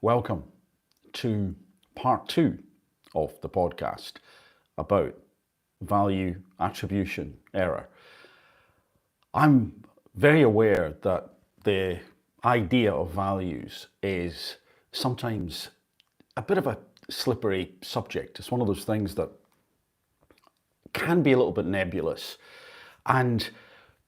Welcome to part 2 of the podcast about value attribution error. I'm very aware that the idea of values is sometimes a bit of a slippery subject. It's one of those things that can be a little bit nebulous, and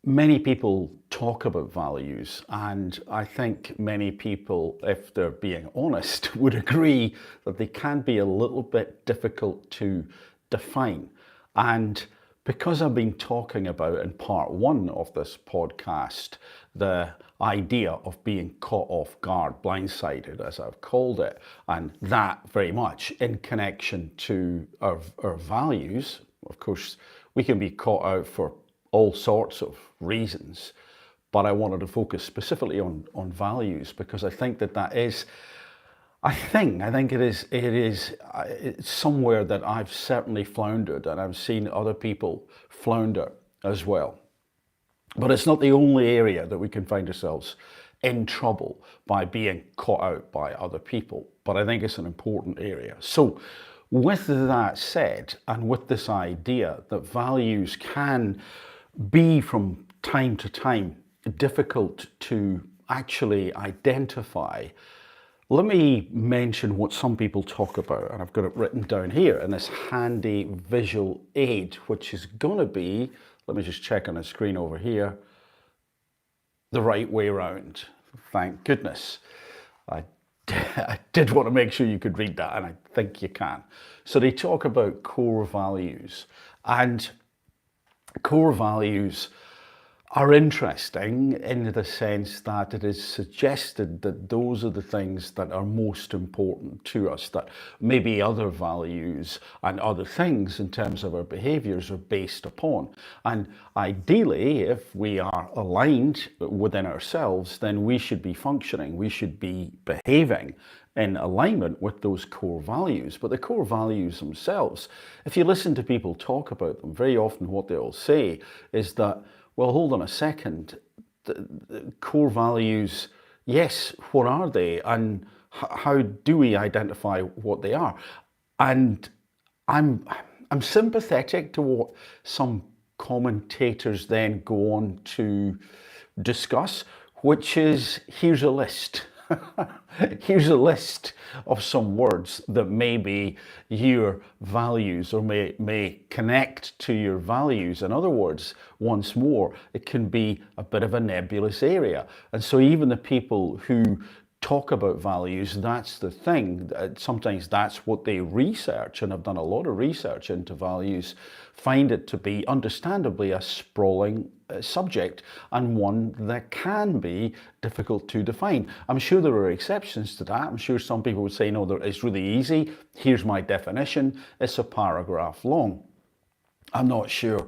many people talk about values, and I think many people, if they're being honest, would agree that they can be a little bit difficult to define. And because I've been talking about in part 1 of this podcast the idea of being caught off guard, blindsided as I've called it, and that very much in connection to our values. Of course, we can be caught out for all sorts of reasons, but I wanted to focus specifically on values because I think that is, it's somewhere that I've certainly floundered, and I've seen other people flounder as well. But it's not the only area that we can find ourselves in trouble by being caught out by other people, but I think it's an important area. So with that said, and with this idea that values can be from time to time difficult to actually identify, let me mention what some people talk about, and I've got it written down here in this handy visual aid, which is going to be, let me just check on the screen over here, the right way around. Thank goodness. I did want to make sure you could read that, and I think you can. So they talk about core values, and core values are interesting in the sense that it is suggested that those are the things that are most important to us, that maybe other values and other things in terms of our behaviours are based upon. And ideally, if we are aligned within ourselves, then we should be functioning, we should be behaving in alignment with those core values. But the core values themselves, if you listen to people talk about them, very often what they'll say is that, well, hold on a second, the core values, yes, what are they? And how do we identify what they are? And I'm sympathetic to what some commentators then go on to discuss, which is, here's a list. Here's a list of some words that may be your values or may connect to your values. In other words, once more, it can be a bit of a nebulous area. And so even the people who talk about values, that's the thing. Sometimes that's what they research, and have done a lot of research into values, find it to be understandably a sprawling subject, and one that can be difficult to define. I'm sure there are exceptions to that. I'm sure some people would say, no, it's really easy. Here's my definition. It's a paragraph long. I'm not sure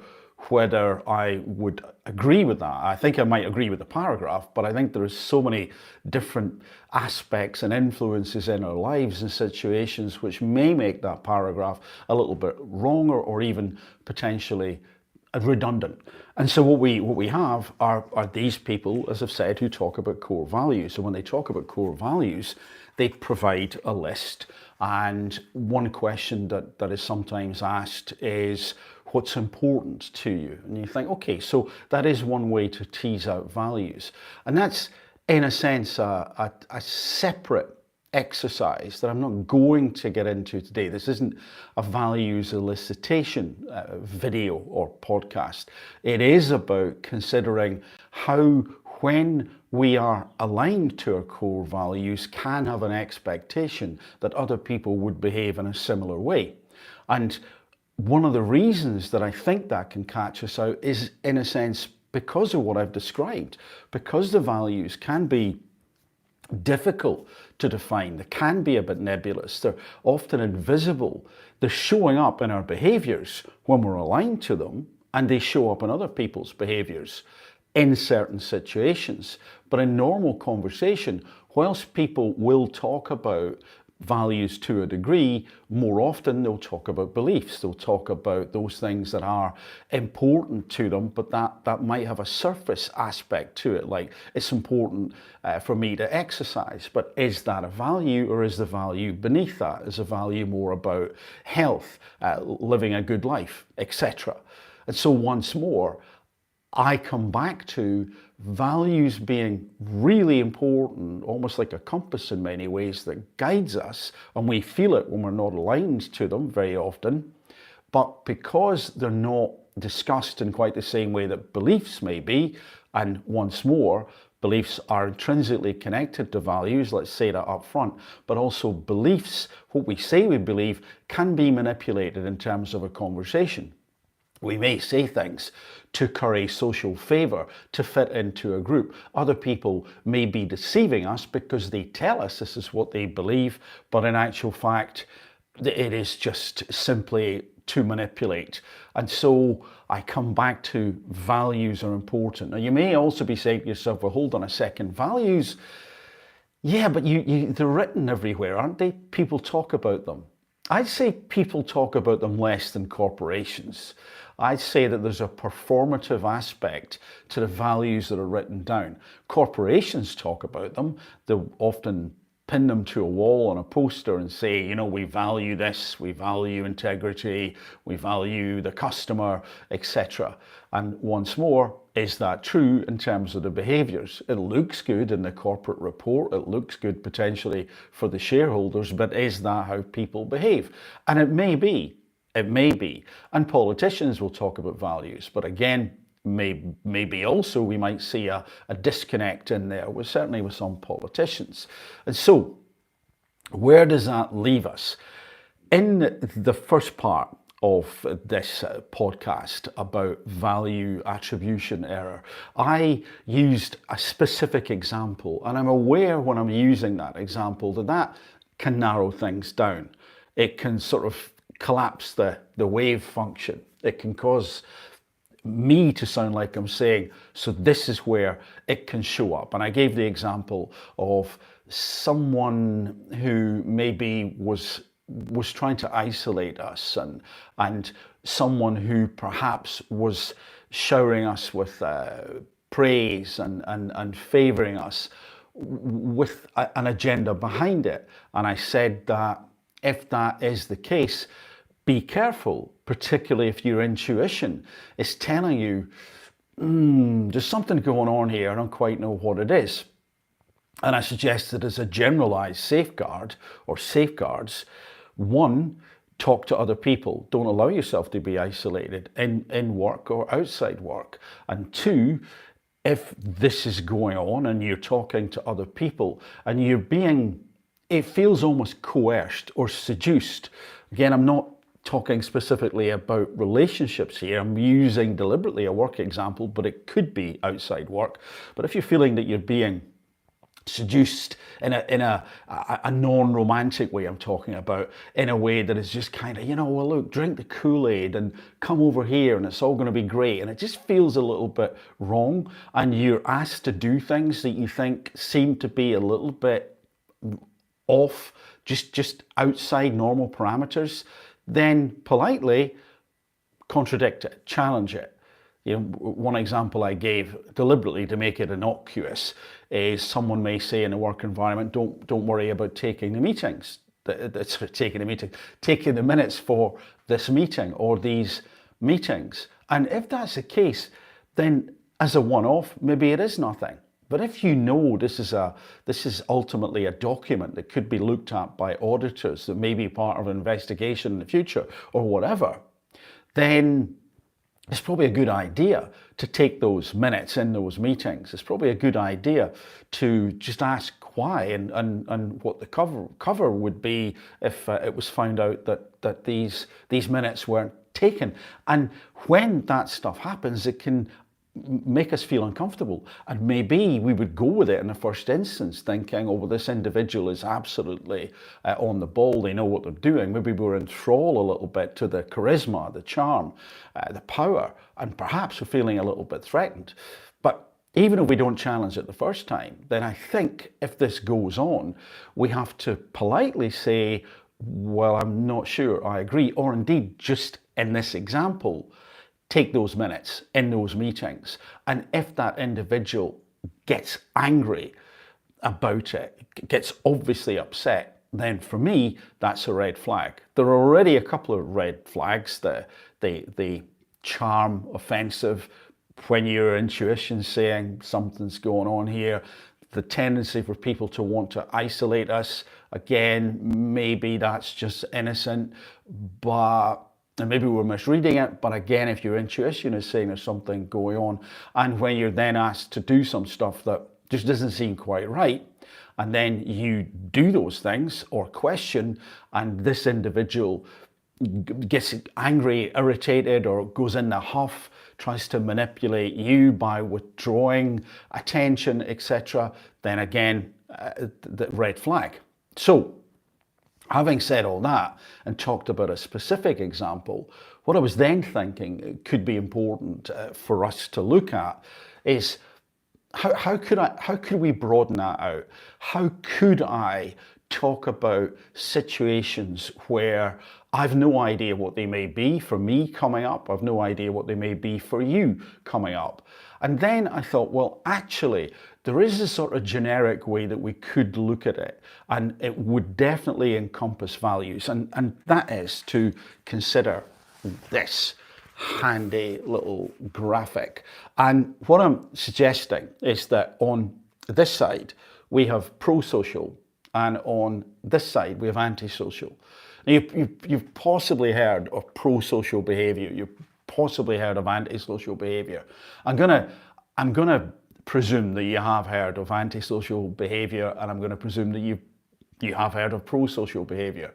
whether I would agree with that. I think I might agree with the paragraph, but I think there are so many different aspects and influences in our lives and situations which may make that paragraph a little bit wrong or even potentially redundant. And so what we have are these people, as I've said, who talk about core values. So when they talk about core values, they provide a list. And one question that is sometimes asked is, what's important to you? And you think, okay, so that is one way to tease out values. And that's, in a sense, a separate exercise that I'm not going to get into today. This isn't a values elicitation video or podcast. It is about considering how, when we are aligned to our core values, can have an expectation that other people would behave in a similar way. And one of the reasons that I think that can catch us out is, in a sense, because of what I've described, because the values can be difficult to define, they can be a bit nebulous, they're often invisible, they're showing up in our behaviours when we're aligned to them, and they show up in other people's behaviours in certain situations. But in normal conversation, whilst people will talk about values to a degree, more often they'll talk about beliefs. They'll talk about those things that are important to them, but that might have a surface aspect to it, like it's important for me to exercise. But is that a value, or is the value beneath that? Is the value more about health, living a good life, etc.? And so once more, I come back to values being really important, almost like a compass in many ways that guides us, and we feel it when we're not aligned to them very often. But because they're not discussed in quite the same way that beliefs may be, and once more, beliefs are intrinsically connected to values, let's say that up front, but also beliefs, what we say we believe, can be manipulated in terms of a conversation. We may say things to curry social favour, to fit into a group. Other people may be deceiving us because they tell us this is what they believe, but in actual fact, it is just simply to manipulate. And so I come back to values are important. Now, you may also be saying to yourself, well, hold on a second, values, yeah, but they're written everywhere, aren't they? People talk about them. I'd say people talk about them less than corporations. I'd say that there's a performative aspect to the values that are written down. Corporations talk about them. They'll often pin them to a wall on a poster and say, you know, we value this, we value integrity, we value the customer, etc. And once more, is that true in terms of the behaviours? It looks good in the corporate report, it looks good potentially for the shareholders, but is that how people behave? And it may be. It may be. And politicians will talk about values, but again, maybe also we might see a disconnect in there, certainly with some politicians. And so, where does that leave us? In the first part of this podcast about value attribution error, I used a specific example, and I'm aware when I'm using that example that can narrow things down. It can sort of collapse the wave function. It can cause me to sound like I'm saying, so this is where it can show up. And I gave the example of someone who maybe was trying to isolate us, and someone who perhaps was showering us with praise and favouring us with an agenda behind it. And I said that if that is the case, be careful, particularly if your intuition is telling you, there's something going on here, I don't quite know what it is. And I suggested as a generalized safeguard or safeguards, one, talk to other people. Don't allow yourself to be isolated in work or outside work. And two, if this is going on and you're talking to other people and it feels almost coerced or seduced. Again, I'm not talking specifically about relationships here. I'm using deliberately a work example, but it could be outside work. But if you're feeling that you're being seduced in a non-romantic way, I'm talking about, in a way that is just kind of, well, look, drink the Kool-Aid and come over here and it's all going to be great, and it just feels a little bit wrong, and you're asked to do things that you think seem to be a little bit off, just outside normal parameters, then politely contradict it, challenge it. One example I gave deliberately to make it innocuous is someone may say in a work environment, don't worry about taking the meetings, taking the minutes for this meeting or these meetings. And if that's the case, then as a one-off, maybe it is nothing. But if you know this is ultimately a document that could be looked at by auditors, that may be part of an investigation in the future or whatever, then it's probably a good idea to take those minutes in those meetings. It's probably a good idea to just ask why and what the cover would be if it was found out that these minutes weren't taken. And when that stuff happens, it can make us feel uncomfortable, and maybe we would go with it in the first instance thinking, oh well, this individual is absolutely on the ball, they know what they're doing. Maybe we're enthralled a little bit to the charisma, the charm, the power, and perhaps we're feeling a little bit threatened. But even if we don't challenge it the first time, then I think if this goes on, we have to politely say, well, I'm not sure I agree, or indeed, just in this example, take those minutes in those meetings. And if that individual gets angry about it, gets obviously upset, then for me, that's a red flag. There are already a couple of red flags, the charm offensive, when your intuition's saying something's going on here, the tendency for people to want to isolate us, again, maybe that's just innocent, but and maybe we're misreading it, but again, if your intuition is saying there's something going on, and when you're then asked to do some stuff that just doesn't seem quite right, and then you do those things or question, and this individual gets angry, irritated, or goes in a huff, tries to manipulate you by withdrawing attention, etc., then again, the red flag. So, having said all that and talked about a specific example, what I was then thinking could be important for us to look at is how could we broaden that out? How could I talk about situations where I've no idea what they may be for me coming up, I've no idea what they may be for you coming up. And then I thought, well, actually, there is a sort of generic way that we could look at it, and it would definitely encompass values, and that is to consider this handy little graphic. And what I'm suggesting is that on this side, we have pro-social, and on this side, we have antisocial. Now, you've possibly heard of pro-social behavior. You've possibly heard of antisocial behavior. I'm gonna presume that you have heard of antisocial behavior, and I'm going to presume that you have heard of pro-social behavior.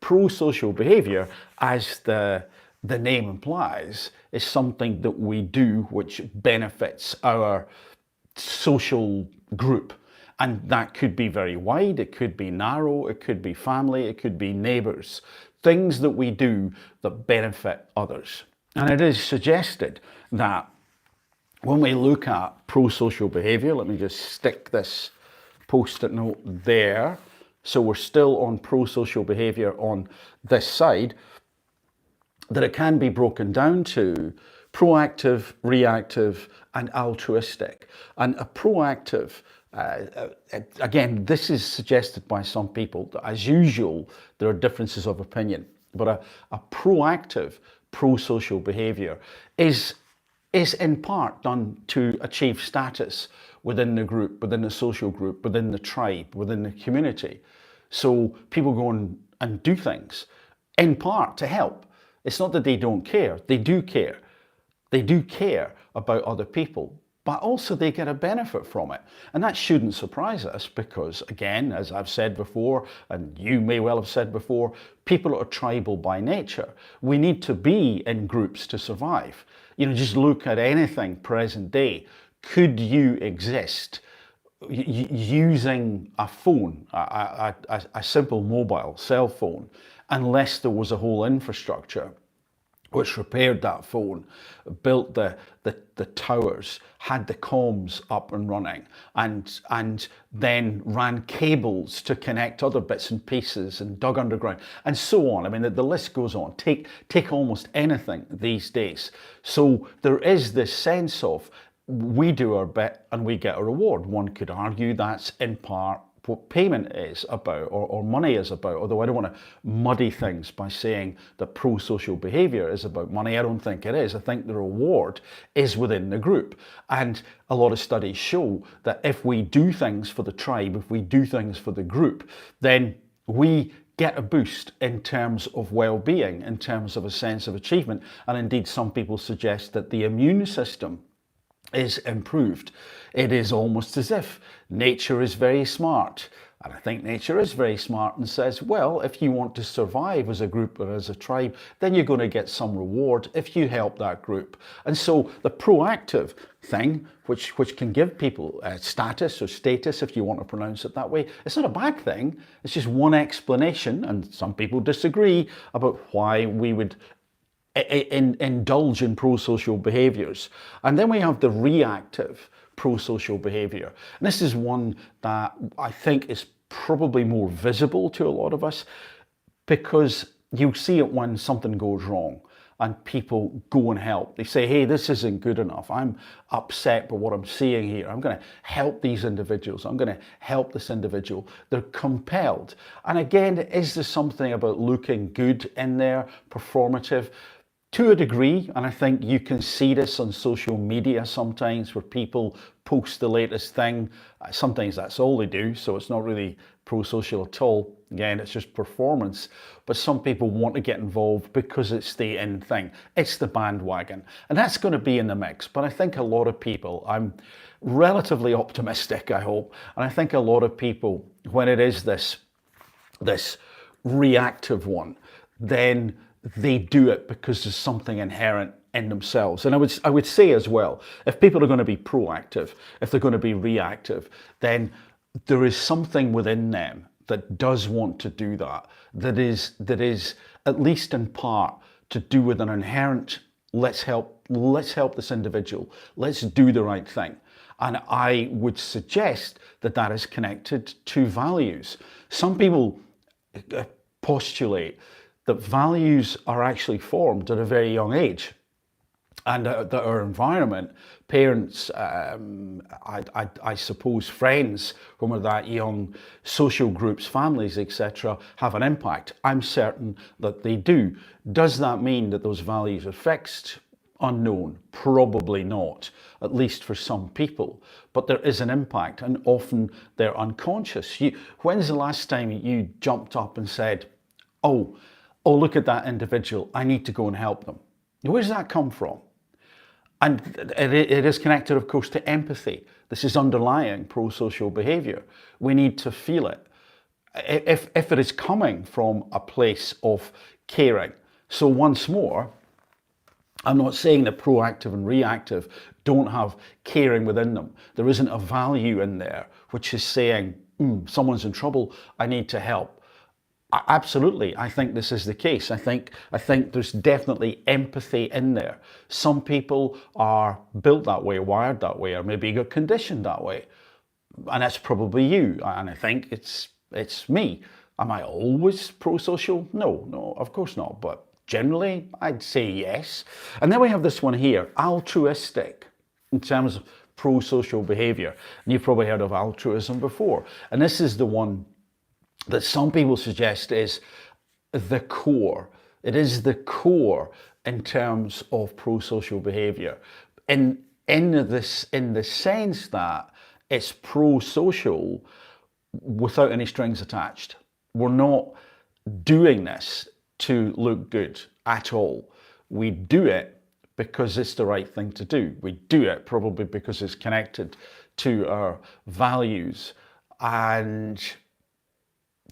Pro-social behavior, as the name implies, is something that we do which benefits our social group. And that could be very wide, it could be narrow, it could be family, it could be neighbours. Things that we do that benefit others. And it is suggested that when we look at pro-social behaviour, let me just stick this post-it note there. So we're still on pro-social behaviour on this side, that it can be broken down to proactive, reactive, and altruistic. And a proactive, again, this is suggested by some people that, as usual, there are differences of opinion, but a proactive pro-social behaviour is in part done to achieve status within the group, within the social group, within the tribe, within the community. So people go and do things in part to help. It's not that they don't care, they do care. They do care about other people, but also they get a benefit from it. And that shouldn't surprise us because, again, as I've said before, and you may well have said before, people are tribal by nature. We need to be in groups to survive. You know, just look at anything present day. Could you exist using a phone, a simple mobile cell phone, unless there was a whole infrastructure which repaired that phone, built the towers, had the comms up and running, and then ran cables to connect other bits and pieces and dug underground, and so on. I mean, the list goes on. Take almost anything these days. So there is this sense of we do our bit and we get a reward. One could argue that's in part what payment is about, or money is about, although I don't want to muddy things by saying that pro-social behaviour is about money. I don't think it is. I think the reward is within the group. And a lot of studies show that if we do things for the tribe, if we do things for the group, then we get a boost in terms of well-being, in terms of a sense of achievement. And indeed, some people suggest that the immune system is improved. It is almost as if nature is very smart. And I think nature is very smart and says, well, if you want to survive as a group or as a tribe, then you're going to get some reward if you help that group. And so the proactive thing, which can give people status or status, if you want to pronounce it that way, it's not a bad thing. It's just one explanation, and some people disagree about why we would indulge in pro-social behaviours. And then we have the reactive pro-social behavior. And this is one that I think is probably more visible to a lot of us, because you see it when something goes wrong and people go and help. They say, hey, this isn't good enough. I'm upset by what I'm seeing here. I'm going to help these individuals. I'm going to help this individual. They're compelled. And again, is there something about looking good in there, performative? To a degree, and I think you can see this on social media sometimes, where people post the latest thing. Sometimes that's all they do, so it's not really pro-social at all. Again, it's just performance. But some people want to get involved because it's the in thing. It's the bandwagon. And that's going to be in the mix. But I think a lot of people, I'm relatively optimistic, I hope, and I think a lot of people, when it is this reactive one, then they do it because there's something inherent in themselves. And I would say as well, if people are going to be proactive, if they're going to be reactive, then there is something within them that does want to do that, that is at least in part to do with an inherent, let's help this individual, let's do the right thing. And I would suggest that that is connected to values. Some people postulate that values are actually formed at a very young age, and that our environment, parents, I suppose friends when we're that young, social groups, families, etc., have an impact. I'm certain that they do. Does that mean that those values are fixed? Unknown. Probably not, at least for some people. But there is an impact, and often they're unconscious. When's the last time you jumped up and said, oh, look at that individual, I need to go and help them? Where does that come from? And it is connected, of course, to empathy. This is underlying pro-social behavior. We need to feel it. If it is coming from a place of caring. So once more, I'm not saying that proactive and reactive don't have caring within them. There isn't a value in there which is saying, someone's in trouble, I need to help. Absolutely, I think this is the case. I think there's definitely empathy in there. Some people are built that way, wired that way, or maybe got conditioned that way. And that's probably you. And I think it's me. Am I always pro-social? No, of course not. But generally, I'd say yes. And then we have this one here, altruistic, in terms of pro-social behavior. And you've probably heard of altruism before. And this is the one that some people suggest is the core. It is the core in terms of pro-social behavior. In the sense that it's pro-social without any strings attached. We're not doing this to look good at all. We do it because it's the right thing to do. We do it probably because it's connected to our values. And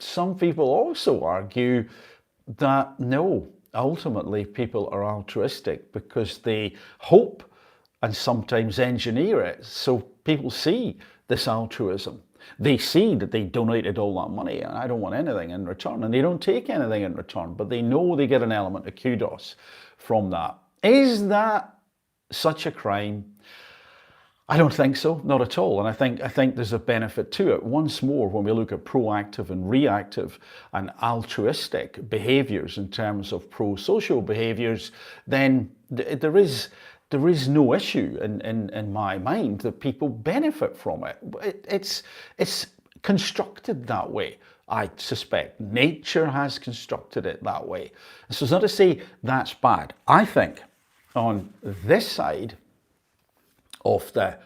some people also argue that no, ultimately people are altruistic because they hope and sometimes engineer it so people see this altruism. They see that they donated all that money and I don't want anything in return, and they don't take anything in return, but they know they get an element of kudos from that. Is that such a crime? I don't think so, not at all. And I think there's a benefit to it. Once more, when we look at proactive and reactive and altruistic behaviors in terms of pro-social behaviors, then there is no issue in my mind that people benefit from it. It's constructed that way. I suspect nature has constructed it that way. So it's not to say that's bad. I think on this side of the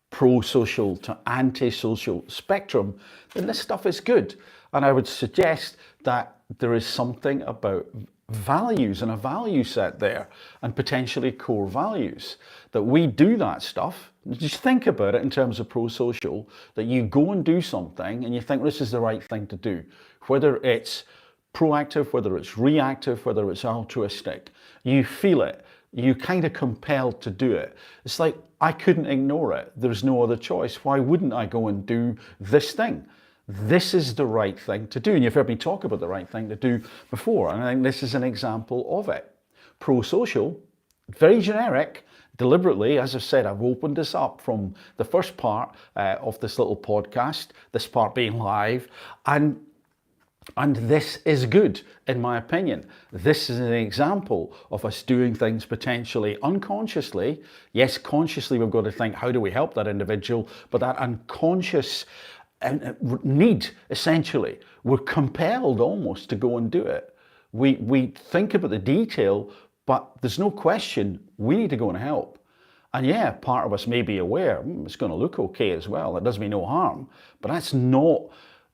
pro-social to anti-social spectrum, then this stuff is good. And I would suggest that there is something about values and a value set there, and potentially core values, that we do that stuff. Just think about it in terms of pro-social, that you go and do something and you think this is the right thing to do, whether it's proactive, whether it's reactive, whether it's altruistic. You feel it. You kind of compelled to do it. It's like, I couldn't ignore it. There's no other choice. Why wouldn't I go and do this thing? This is the right thing to do. And you've heard me talk about the right thing to do before. And I think this is an example of it. Pro-social, very generic, deliberately, as I said, I've opened this up from the first part of this little podcast, this part being live, and this is good, in my opinion. This is an example of us doing things potentially unconsciously. Yes, consciously we've got to think, how do we help that individual? But that unconscious need, essentially, we're compelled almost to go and do it. We think about the detail, but there's no question we need to go and help. And yeah, part of us may be aware, it's going to look okay as well, it does me no harm, but that's not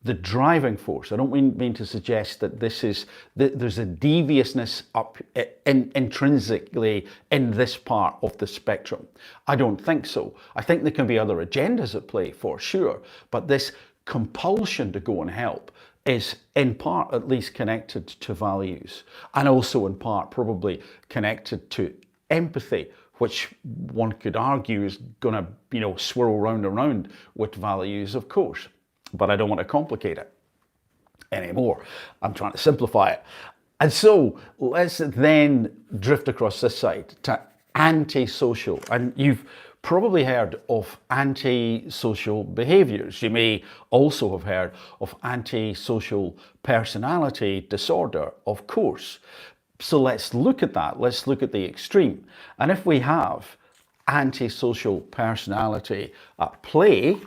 the driving force. I don't mean to suggest that there's a deviousness up intrinsically in this part of the spectrum. I don't think so. I think there can be other agendas at play for sure, but this compulsion to go and help is in part at least connected to values, and also in part probably connected to empathy, which one could argue is going to, swirl round and round with values, of course. But I don't want to complicate it anymore. I'm trying to simplify it. And so let's then drift across this side to antisocial. And you've probably heard of antisocial behaviors. You may also have heard of antisocial personality disorder, of course. So let's look at that. Let's look at the extreme. And if we have antisocial personality at play,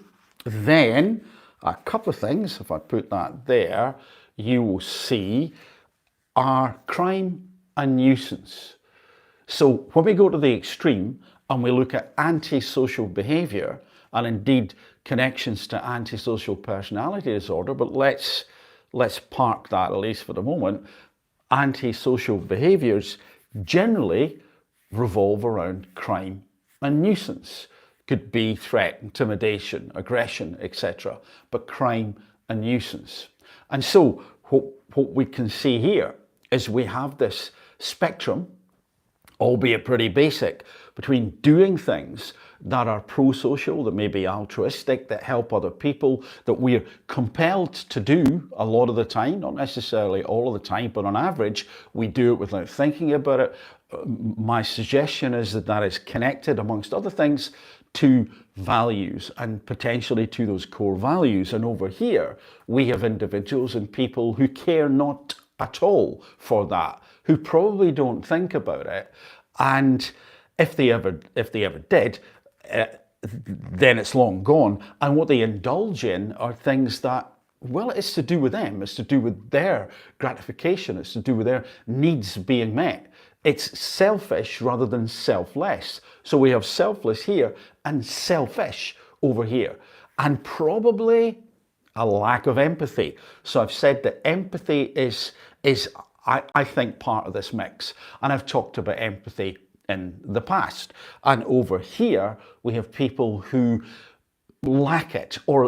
then a couple of things, if I put that there, you will see are crime and nuisance. So when we go to the extreme and we look at antisocial behavior, and indeed connections to antisocial personality disorder, but let's park that at least for the moment, antisocial behaviors generally revolve around crime and nuisance. Could be threat, intimidation, aggression, etc., but crime and nuisance. And so what we can see here is we have this spectrum, albeit pretty basic, between doing things that are pro-social, that may be altruistic, that help other people, that we're compelled to do a lot of the time, not necessarily all of the time, but on average, we do it without thinking about it. My suggestion is that is connected, amongst other things, to values and potentially to those core values. And over here, we have individuals and people who care not at all for that, who probably don't think about it. And if they ever did, then it's long gone. And what they indulge in are things that, well, it's to do with them. It's to do with their gratification. It's to do with their needs being met. It's selfish rather than selfless. So we have selfless here and selfish over here. And probably a lack of empathy. So I've said that empathy is I think, part of this mix. And I've talked about empathy in the past. And over here, we have people who lack it, or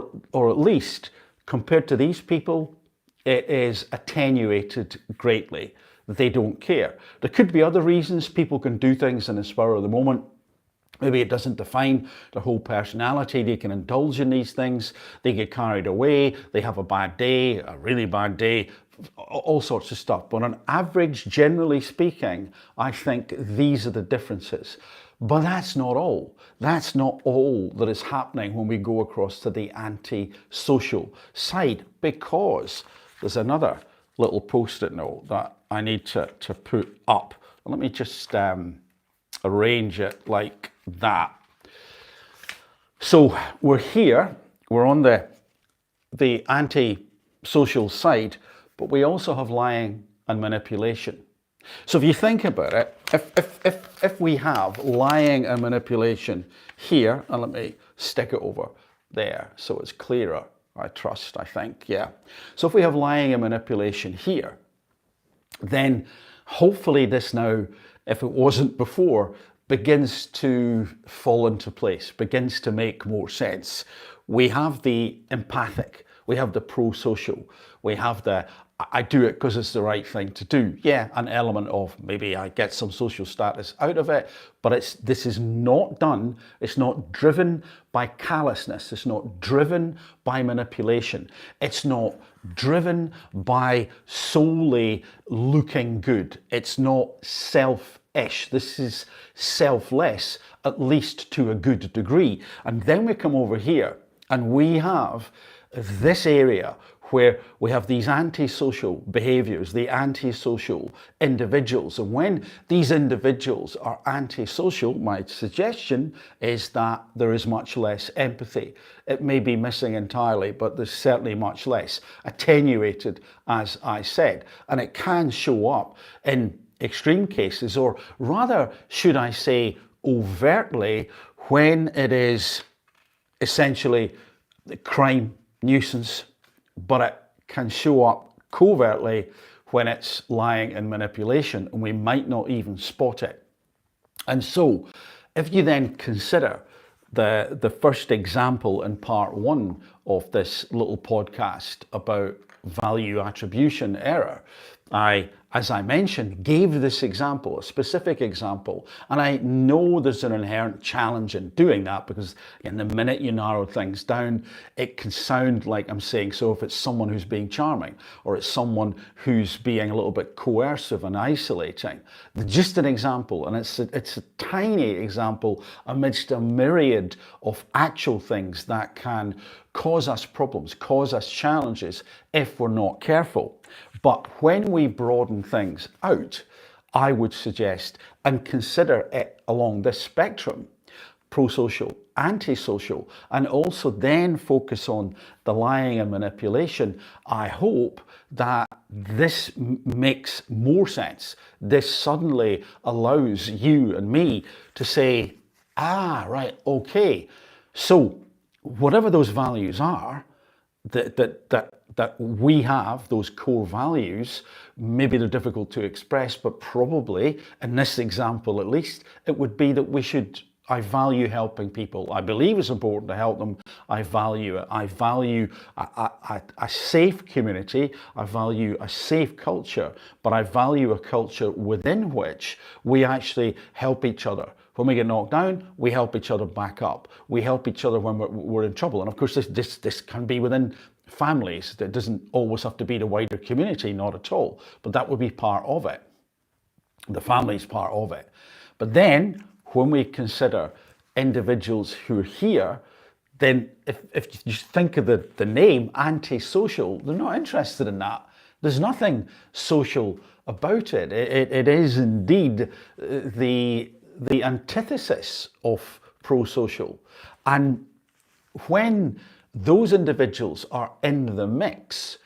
at least compared to these people, it is attenuated greatly. They don't care. There could be other reasons. People can do things in the spur of the moment. Maybe it doesn't define their whole personality. They can indulge in these things. They get carried away. They have a bad day, a really bad day, all sorts of stuff. But on average, generally speaking, I think these are the differences. But that's not all. That's not all that is happening when we go across to the anti-social side, because there's another little post-it note that I need to put up. Let me just arrange it like that. So we're here, we're on the anti-social side, but we also have lying and manipulation. So if you think about it, if we have lying and manipulation here, and let me stick it over there so it's clearer, I think, yeah. So if we have lying and manipulation here, then hopefully this now, if it wasn't before, begins to fall into place, begins to make more sense. We have the empathic, we have the pro-social, we have the I do it because it's the right thing to do. Yeah, an element of maybe I get some social status out of it, but this is not done, it's not driven by callousness, it's not driven by manipulation, it's not driven by solely looking good, it's not selfish. This is selfless, at least to a good degree. And then we come over here and we have this area where we have these antisocial behaviors, the antisocial individuals. And when these individuals are antisocial, my suggestion is that there is much less empathy. It may be missing entirely, but there's certainly much less, attenuated, as I said. And it can show up in extreme cases, or rather, should I say, overtly, when it is essentially the crime, nuisance, but it can show up covertly when it's lying and manipulation, and we might not even spot it. And so, if you then consider the first example in part 1 of this little podcast about value attribution error, I, as I mentioned, gave this example, a specific example, and I know there's an inherent challenge in doing that because in the minute you narrow things down, it can sound like I'm saying, so if it's someone who's being charming or it's someone who's being a little bit coercive and isolating, just an example, and it's a tiny example amidst a myriad of actual things that can cause us problems, cause us challenges if we're not careful. But when we broaden things out, I would suggest and consider it along this spectrum, pro-social, antisocial, and also then focus on the lying and manipulation, I hope that this makes more sense. This suddenly allows you and me to say, right, okay, so whatever those values are, that we have, those core values, maybe they're difficult to express, but probably, in this example at least, it would be that I value helping people. I believe it's important to help them. I value it. I value a safe community. I value a safe culture, but I value a culture within which we actually help each other. When we get knocked down, we help each other back up. We help each other when we're in trouble. And of course, this can be within families. It doesn't always have to be the wider community, not at all. But that would be part of it. The family's part of it. But then, when we consider individuals who are here, then if you think of the name antisocial, they're not interested in that. There's nothing social about it. It is indeed the antithesis of pro-social. And when those individuals are in the mix,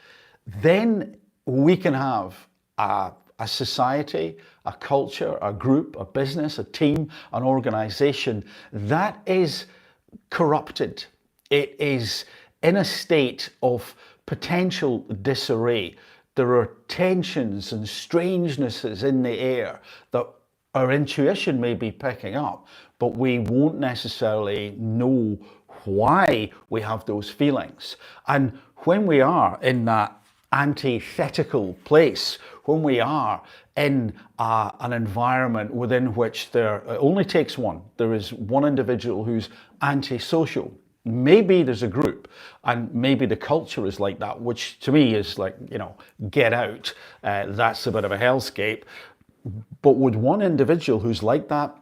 then we can have a society, a culture, a group, a business, a team, an organization that is corrupted. It is in a state of potential disarray. There are tensions and strangenesses in the air that our intuition may be picking up, but we won't necessarily know why we have those feelings. And when we are in that antithetical place, when we are in an environment within which it only takes one, there is one individual who's antisocial. Maybe there's a group, and maybe the culture is like that, which to me is like, get out. That's a bit of a hellscape. But with one individual who's like that,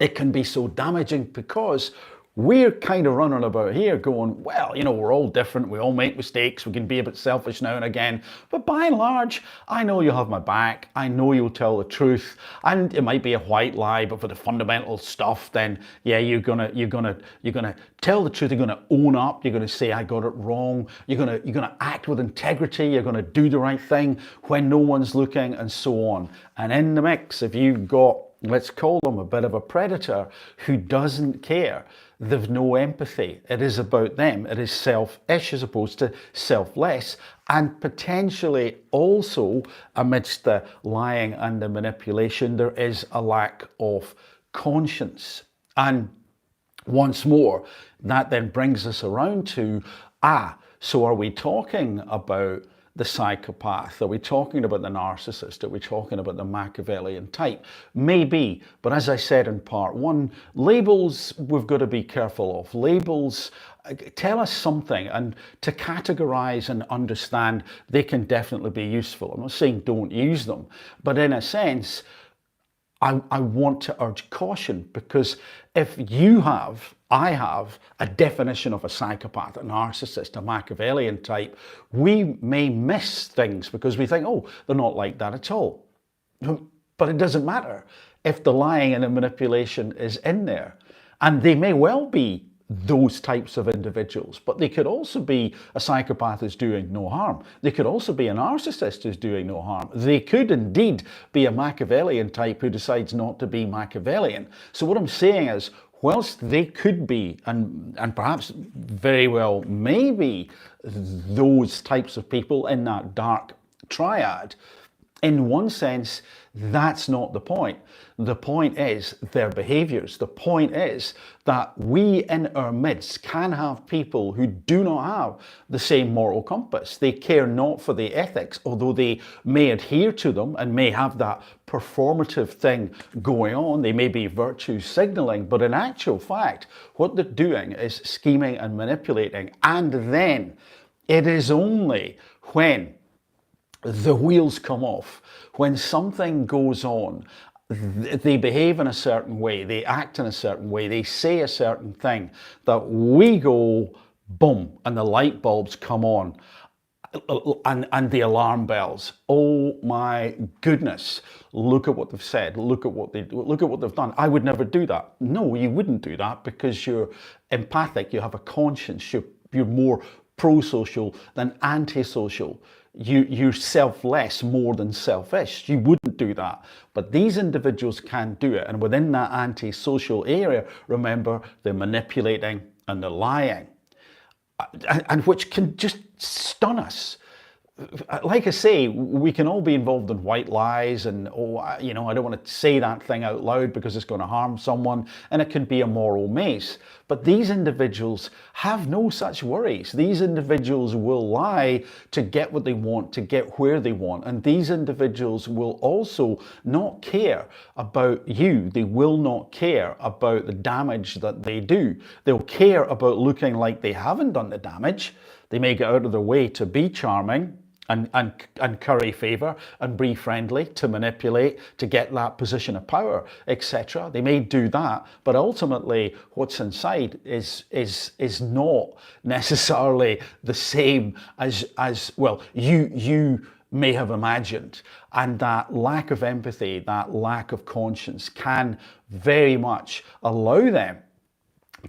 it can be so damaging because we're kind of running about here going, well, we're all different. We all make mistakes. We can be a bit selfish now and again. But by and large, I know you'll have my back. I know you'll tell the truth. And it might be a white lie, but for the fundamental stuff, then yeah, you're gonna tell the truth. You're gonna own up. You're gonna say I got it wrong. You're gonna act with integrity. You're gonna do the right thing when no one's looking, and so on. And in the mix, if you've got, let's call them a bit of a predator who doesn't care, they've no empathy. It is about them. It is selfish as opposed to selfless. And potentially also amidst the lying and the manipulation, there is a lack of conscience. And once more, that then brings us around to, so are we talking about the psychopath? Are we talking about the narcissist? Are we talking about the Machiavellian type? Maybe, but as I said in part 1, labels we've got to be careful of. Labels tell us something, and to categorize and understand, they can definitely be useful. I'm not saying don't use them, but in a sense, I want to urge caution, because if I have a definition of a psychopath, a narcissist, a Machiavellian type, we may miss things because we think, oh, they're not like that at all. But it doesn't matter if the lying and the manipulation is in there. And they may well be those types of individuals, but they could also be a psychopath who's doing no harm. They could also be a narcissist who's doing no harm. They could indeed be a Machiavellian type who decides not to be Machiavellian. So what I'm saying is, whilst they could be, and perhaps very well maybe those types of people in that dark triad, in one sense, that's not the point. The point is their behaviors. The point is that we in our midst can have people who do not have the same moral compass. They care not for the ethics, although they may adhere to them and may have that performative thing going on. They may be virtue signaling, but in actual fact, what they're doing is scheming and manipulating. And then it is only when the wheels come off, when something goes on, they behave in a certain way, they act in a certain way, they say a certain thing, that we go boom, and the light bulbs come on, and the alarm bells. Oh my goodness, look at what they've said, look at what they've done. I would never do that. No, you wouldn't do that, because you're empathic, you have a conscience, you're more pro-social than anti-social. You're selfless more than selfish. You wouldn't do that. But these individuals can do it. And within that anti-social area, remember, they're manipulating and they're lying. And which can just stun us. Like I say, we can all be involved in white lies and, I don't want to say that thing out loud because it's going to harm someone, and it can be a moral maze. But these individuals have no such worries. These individuals will lie to get what they want, to get where they want. And these individuals will also not care about you. They will not care about the damage that they do. They'll care about looking like they haven't done the damage. They may get out of their way to be charming and curry favour and be friendly, to manipulate, to get that position of power, etc. They may do that, but ultimately what's inside is not necessarily the same as well, you may have imagined. And that lack of empathy, that lack of conscience can very much allow them,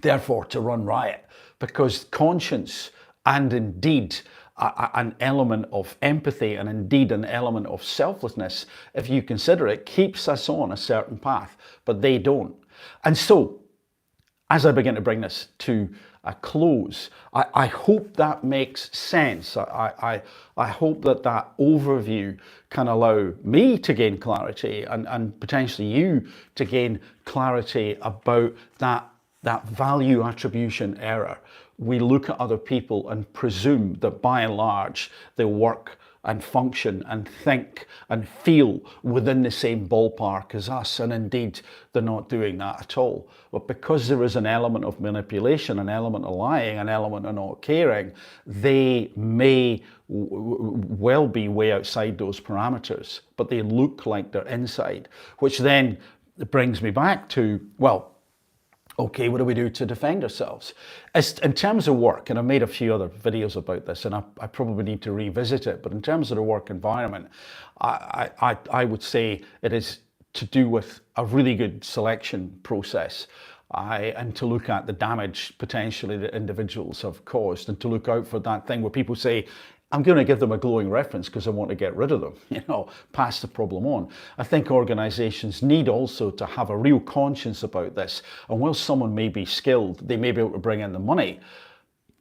therefore, to run riot, because conscience and indeed an element of empathy and indeed an element of selflessness, if you consider it, keeps us on a certain path, but they don't. And so, as I begin to bring this to a close, I hope that makes sense. I hope that overview can allow me to gain clarity and potentially you to gain clarity about that value attribution error. We look at other people and presume that by and large they work and function and think and feel within the same ballpark as us, and indeed they're not doing that at all. But because there is an element of manipulation, an element of lying, an element of not caring, they may well be way outside those parameters, but they look like they're inside, which then brings me back to, well, okay, what do we do to defend ourselves? In terms of work, and I've made a few other videos about this, and I probably need to revisit it, but in terms of the work environment, I would say it is to do with a really good selection process, and to look at the damage potentially that individuals have caused, and to look out for that thing where people say, I'm going to give them a glowing reference because I want to get rid of them, pass the problem on. I think organisations need also to have a real conscience about this. And while someone may be skilled, they may be able to bring in the money.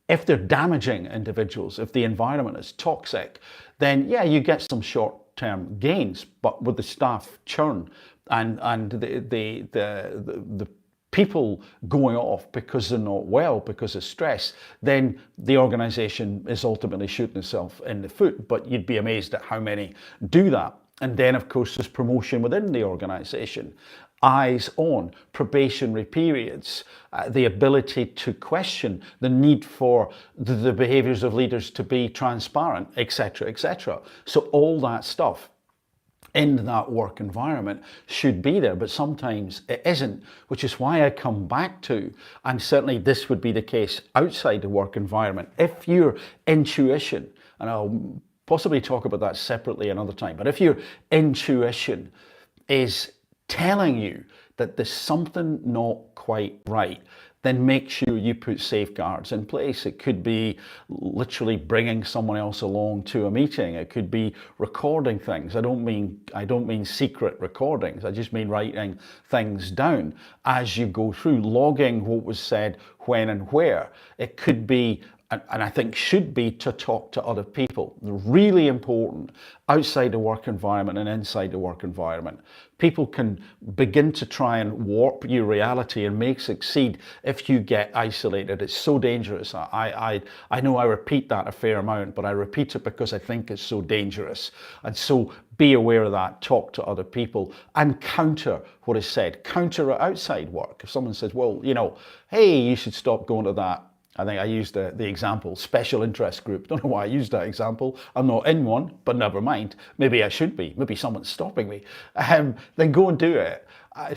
If they're damaging individuals, if the environment is toxic, then yeah, you get some short-term gains, but with the staff churn and the people going off because they're not well, because of stress, then the organisation is ultimately shooting itself in the foot. But you'd be amazed at how many do that. And then, of course, there's promotion within the organisation, eyes on, probationary periods, the ability to question, the need for the behaviours of leaders to be transparent, etc., etc. So all that stuff in that work environment should be there, but sometimes it isn't, which is why I come back to, and certainly this would be the case outside the work environment. If your intuition, and I'll possibly talk about that separately another time, but if your intuition is telling you that there's something not quite right, then make sure you put safeguards in place. It could be literally bringing someone else along to a meeting. It could be recording things. I don't mean secret recordings. I just mean writing things down as you go through, logging what was said, when and where. It could be, and I think should be, to talk to other people. Really important outside the work environment and inside the work environment. People can begin to try and warp your reality and may succeed if you get isolated. It's so dangerous. I know I repeat that a fair amount, but I repeat it because I think it's so dangerous. And so be aware of that, talk to other people and counter what is said. Counter it outside work. If someone says, well, hey, you should stop going to that, I think I used the example, special interest group. Don't know why I used that example. I'm not in one, but never mind. Maybe I should be. Maybe someone's stopping me. Then go and do it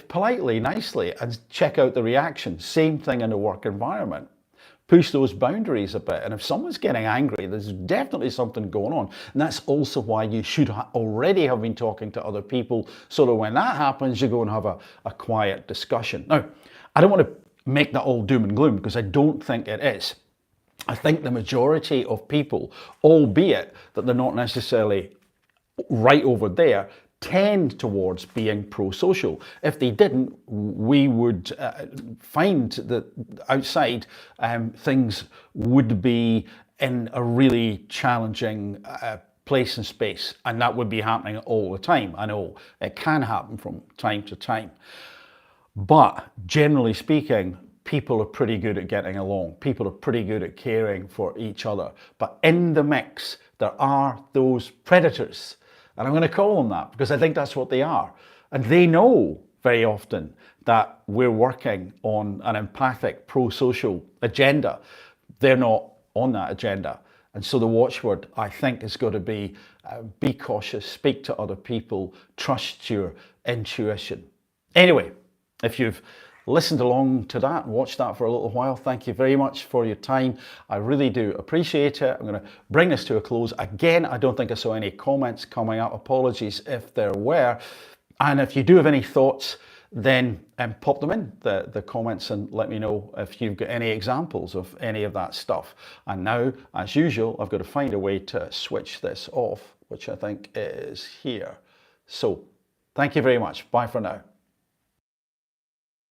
politely, nicely, and check out the reaction. Same thing in the work environment. Push those boundaries a bit. And if someone's getting angry, there's definitely something going on. And that's also why you should already have been talking to other people, so that when that happens, you go and have a quiet discussion. Now, I don't want to make that all doom and gloom, because I don't think it is. I think the majority of people, albeit that they're not necessarily right over there, tend towards being pro-social. If they didn't, we would find that outside things would be in a really challenging place and space, and that would be happening all the time. I know it can happen from time to time. But generally speaking, people are pretty good at getting along. People are pretty good at caring for each other. But in the mix, there are those predators. And I'm going to call them that because I think that's what they are. And they know very often that we're working on an empathic, pro-social agenda. They're not on that agenda. And so the watchword, I think, is going to be cautious, speak to other people, trust your intuition. Anyway, if you've listened along to that and watched that for a little while, thank you very much for your time. I really do appreciate it. I'm going to bring this to a close. Again, I don't think I saw any comments coming up. Apologies if there were. And if you do have any thoughts, then pop them in the comments and let me know if you've got any examples of any of that stuff. And now, as usual, I've got to find a way to switch this off, which I think is here. So, thank you very much. Bye for now.